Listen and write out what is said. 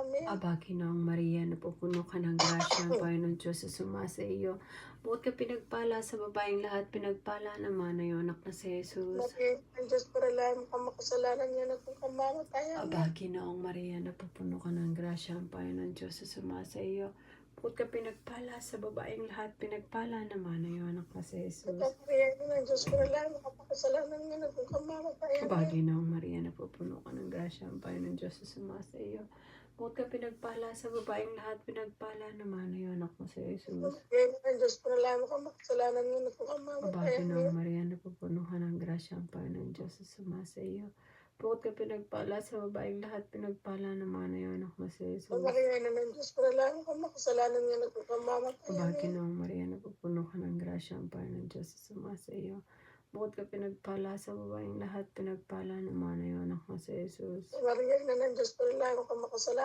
namin. Aba, Ginoong Maria, napupuno ka ng grasya, ang Panginoon Diyos ay sumasa iyo. Bukod ka pinagpala sa babaeng lahat, pinagpala naman na iyong anak na si Jesus. Maria, ang Diyos paralahan mo ka makasalanan niya na kung kamamatayan Aba, na. Ginoong Maria, napupuno ka ng grasya, ang Panginoon Diyos ay sumasa iyo. Bukod ka pinagpala sa babaeng lahat, pinagpala naman na iyong anak na si Jesus. Nagkakaroon ng Diyos paralahan mo ka makasalanan niya na kung kamamatayan Aba, na. Ginoong Maria, napupuno ka ng grasya, ang Panginoon Diyos ay sumasa iyo. Bukod ka pinagpala sa babaeng lahat, pinagpala naman na iyong anak na si Jesus. Maria, ang Diyos paralahan mo ka makasalanan niya na kung Aba, kamamatayan niya. Ginoong Maria, napupuno ka ng grasya, ang Panginoon Diyos ay sumasa iyo. Bukod ka pinagpala sa babaeng lahat, pinagpala naman na iyong anak na si Jesus. Maria, ang Diyos paralahan mo ka makasalanan niya na kung Aba, kamamatayan niya. Ginoong Maria, napupuno ka ng grasya, ang Panginoon Diyos ay sumasa iyo. Bukod ka pinagpala sa babaeng lahat, pinagpala naman na iyong anak na si Jesus. Maria, ang Diyos paralahan mo ka makasalanan